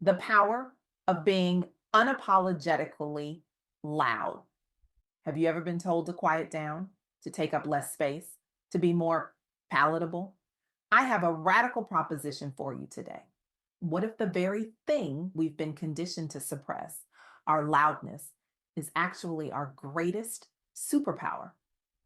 The power of being unapologetically loud. Have you ever been told to quiet down, to take up less space, to be more palatable? I have a radical proposition for you today. What if the very thing we've been conditioned to suppress, our loudness, is actually our greatest superpower?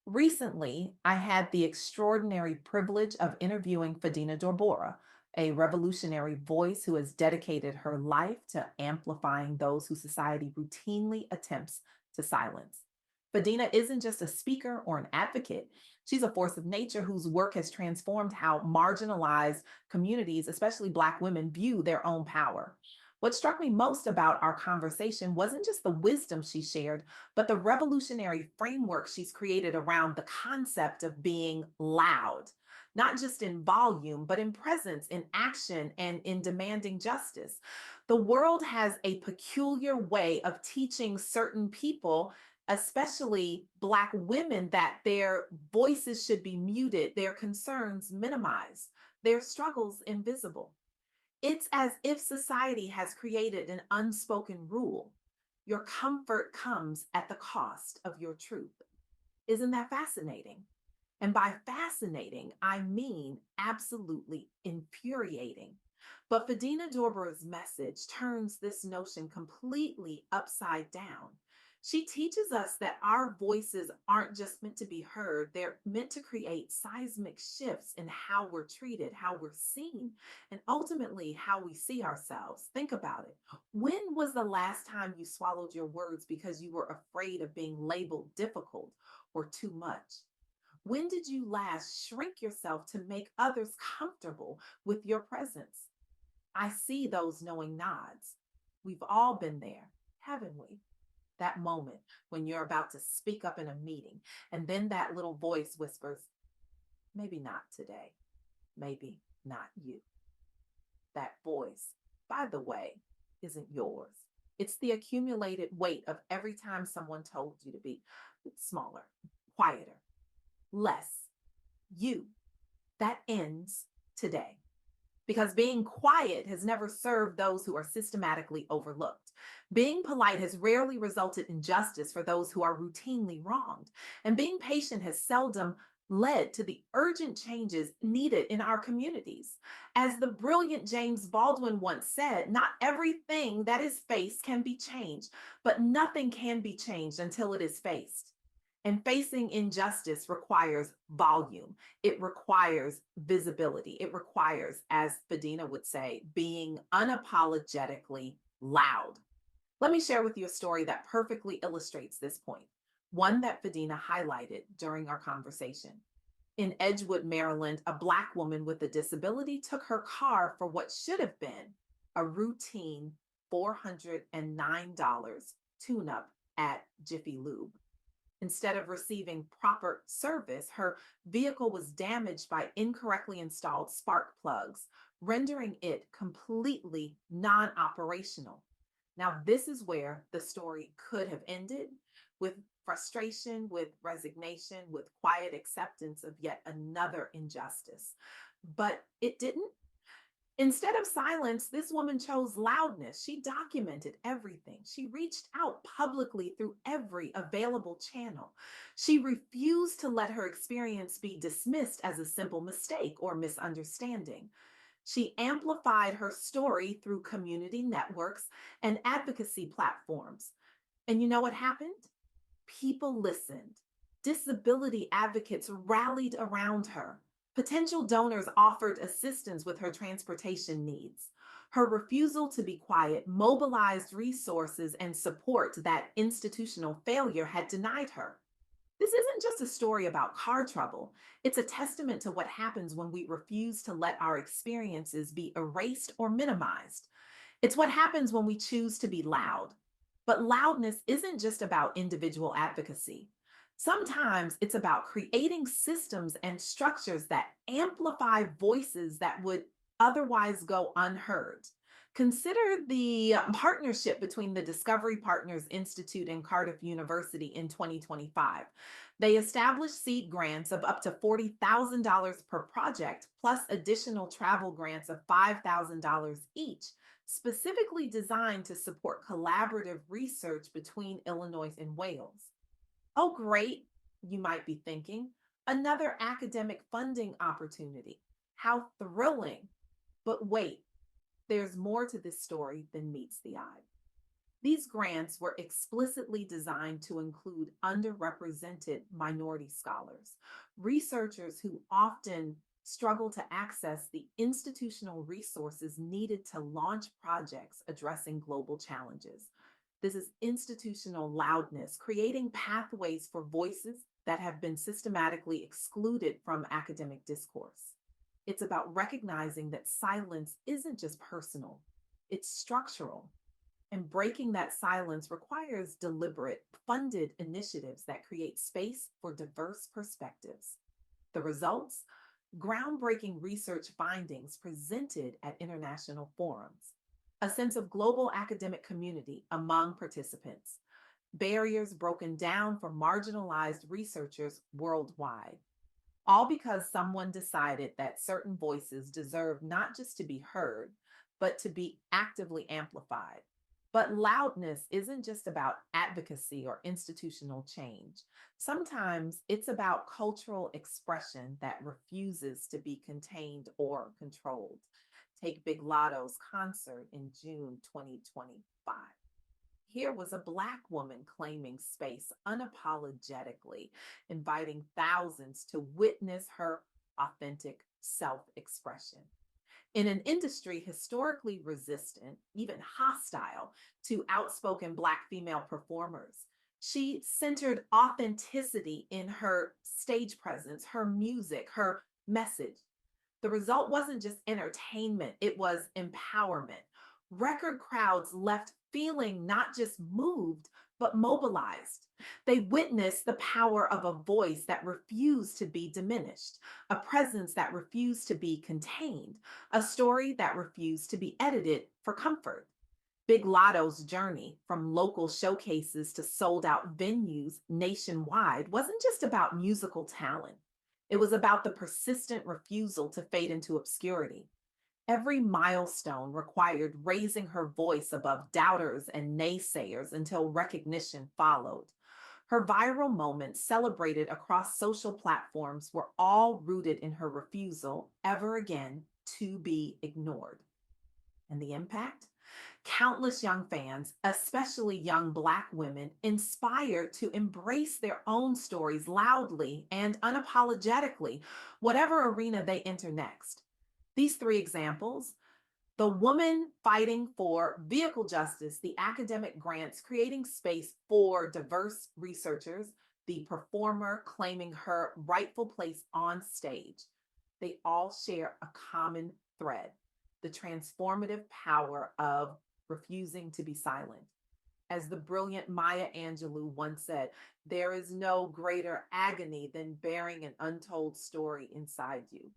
Recently, I had the extraordinary privilege of interviewing Fadina Dorborah, a revolutionary voice who has dedicated her life to amplifying those who society routinely attempts to silence. Fadina isn't just a speaker or an advocate. She's a force of nature whose work has transformed how marginalized communities, especially Black women, view their own power. What struck me most about our conversation wasn't just the wisdom she shared, but the revolutionary framework she's created around the concept of being loud, not just in volume, but in presence, in action, and in demanding justice. The world has a peculiar way of teaching certain people, especially Black women, that their voices should be muted, their concerns minimized, their struggles invisible. It's as if society has created an unspoken rule. Your comfort comes at the cost of your truth. Isn't that fascinating? And by fascinating, I mean absolutely infuriating. But Fadina Dorber's message turns this notion completely upside down. She teaches us that our voices aren't just meant to be heard, they're meant to create seismic shifts in how we're treated, how we're seen, and ultimately how we see ourselves. Think about it. When was the last time you swallowed your words because you were afraid of being labeled difficult or too much? When did you last shrink yourself to make others comfortable with your presence? I see those knowing nods. We've all been there, haven't we? That moment when you're about to speak up in a meeting, and then that little voice whispers, maybe not today, maybe not you. That voice, by the way, isn't yours. It's the accumulated weight of every time someone told you to be smaller, quieter, less you. That ends today. Because being quiet has never served those who are systematically overlooked. Being polite has rarely resulted in justice for those who are routinely wronged. And being patient has seldom led to the urgent changes needed in our communities. As the brilliant James Baldwin once said, not everything that is faced can be changed, but nothing can be changed until it is faced. And facing injustice requires volume. It requires visibility. It requires, as Fadina would say, being unapologetically loud. Let me share with you a story that perfectly illustrates this point, one that Fadina highlighted during our conversation. In Edgewood, Maryland, a Black woman with a disability took her car for what should have been a routine $409 tune up at Jiffy Lube. Instead of receiving proper service, her vehicle was damaged by incorrectly installed spark plugs, rendering it completely non operational. Now, this is where the story could have ended with frustration, with resignation, with quiet acceptance of yet another injustice. But it didn't. Instead of silence, this woman chose loudness. She documented everything. She reached out publicly through every available channel. She refused to let her experience be dismissed as a simple mistake or misunderstanding. She amplified her story through community networks and advocacy platforms. And you know what happened? People listened. Disability advocates rallied around her. Potential donors offered assistance with her transportation needs. Her refusal to be quiet mobilized resources and support that institutional failure had denied her. This isn't just a story about car trouble. It's a testament to what happens when we refuse to let our experiences be erased or minimized. It's what happens when we choose to be loud. But loudness isn't just about individual advocacy. Sometimes it's about creating systems and structures that amplify voices that would otherwise go unheard. Consider the partnership between the Discovery Partners Institute and Cardiff University in 2025. They established seed grants of up to $40,000 per project, plus additional travel grants of $5,000 each specifically designed to support collaborative research between Illinois and Wales. Oh, great, you might be thinking. Another academic funding opportunity. How thrilling. But wait, there's more to this story than meets the eye. These grants were explicitly designed to include underrepresented minority scholars, researchers who often struggle to access the institutional resources needed to launch projects addressing global challenges. This is institutional loudness, creating pathways for voices that have been systematically excluded from academic discourse. It's about recognizing that silence isn't just personal, it's structural, and breaking that silence requires deliberate, funded initiatives that create space for diverse perspectives. The results? Groundbreaking research findings presented at international forums, a sense of global academic community among participants, barriers broken down for marginalized researchers worldwide, all because someone decided that certain voices deserve not just to be heard, but to be actively amplified. But loudness isn't just about advocacy or institutional change. Sometimes it's about cultural expression that refuses to be contained or controlled. Take Big Lotto's concert in June 2025. Here was a Black woman claiming space unapologetically, inviting thousands to witness her authentic self expression. In an industry historically resistant, even hostile, to outspoken Black female performers, she centered authenticity in her stage presence, her music, her message. The result wasn't just entertainment, it was empowerment. Record crowds left feeling not just moved, but mobilized. They witnessed the power of a voice that refused to be diminished, a presence that refused to be contained, a story that refused to be edited for comfort. Big Lotto's journey from local showcases to sold out venues nationwide wasn't just about musical talent. It was about the persistent refusal to fade into obscurity. Every milestone required raising her voice above doubters and naysayers until recognition followed. Her viral moments, celebrated across social platforms, were all rooted in her refusal, ever again, to be ignored. And the impact? Countless young fans, especially young Black women, inspired to embrace their own stories loudly and unapologetically, whatever arena they enter next. These three examples: the woman fighting for vehicle justice, the academic grants creating space for diverse researchers, the performer claiming her rightful place on stage, they all share a common thread: the transformative power of refusing to be silent. As the brilliant Maya Angelou once said, there is no greater agony than bearing an untold story inside you.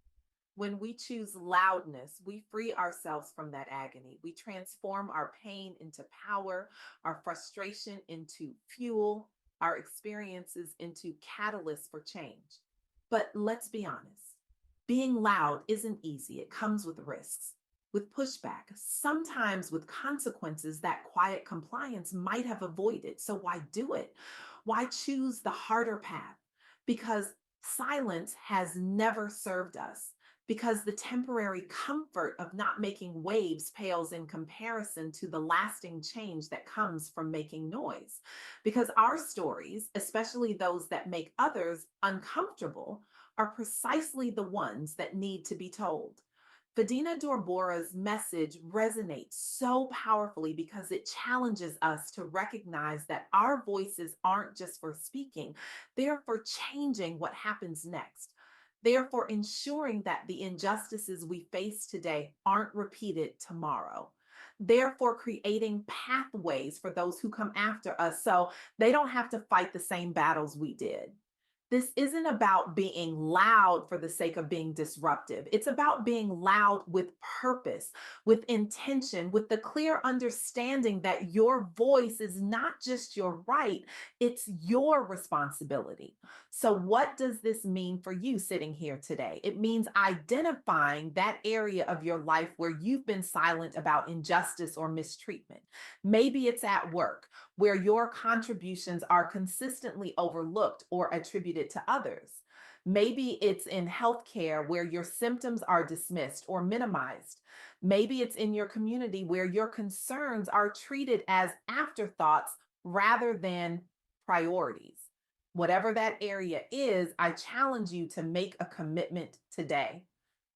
When we choose loudness, we free ourselves from that agony. We transform our pain into power, our frustration into fuel, our experiences into catalysts for change. But let's be honest, being loud isn't easy. It comes with risks, with pushback, sometimes with consequences that quiet compliance might have avoided. So why do it? Why choose the harder path? Because silence has never served us, because the temporary comfort of not making waves pales in comparison to the lasting change that comes from making noise. Because our stories, especially those that make others uncomfortable, are precisely the ones that need to be told. Fadina Dorborah's message resonates so powerfully because it challenges us to recognize that our voices aren't just for speaking, they're for changing what happens next. Therefore, ensuring that the injustices we face today aren't repeated tomorrow. Therefore, creating pathways for those who come after us so they don't have to fight the same battles we did. This isn't about being loud for the sake of being disruptive. It's about being loud with purpose, with intention, with the clear understanding that your voice is not just your right, it's your responsibility. So, what does this mean for you sitting here today? It means identifying that area of your life where you've been silent about injustice or mistreatment. Maybe it's at work, where your contributions are consistently overlooked or attributed to others. Maybe it's in healthcare where your symptoms are dismissed or minimized. Maybe it's in your community where your concerns are treated as afterthoughts rather than priorities. Whatever that area is, I challenge you to make a commitment today,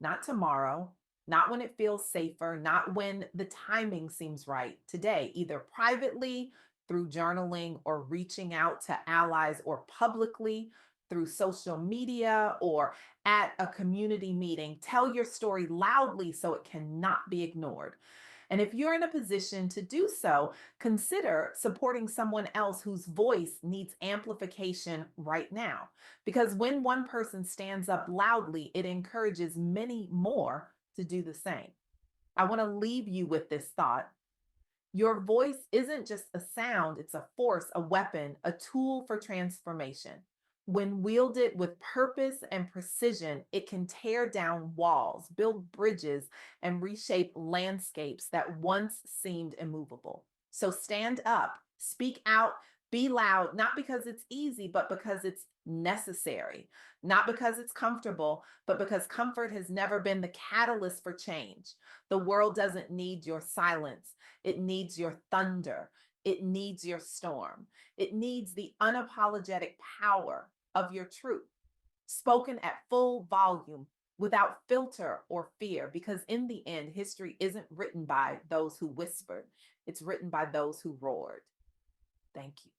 not tomorrow, not when it feels safer, not when the timing seems right. Today, either privately, through journaling, or reaching out to allies, or publicly through social media or at a community meeting. Tell your story loudly so it cannot be ignored. And if you're in a position to do so, consider supporting someone else whose voice needs amplification right now. Because when one person stands up loudly, it encourages many more to do the same. I want to leave you with this thought. Your voice isn't just a sound, it's a force, a weapon, a tool for transformation. When wielded with purpose and precision, it can tear down walls, build bridges, and reshape landscapes that once seemed immovable. So stand up, speak out, be loud, not because it's easy, but because it's necessary, not because it's comfortable, but because comfort has never been the catalyst for change. The world doesn't need your silence. It needs your thunder. It needs your storm. It needs the unapologetic power of your truth, spoken at full volume without filter or fear, because in the end, history isn't written by those who whispered, it's written by those who roared. Thank you.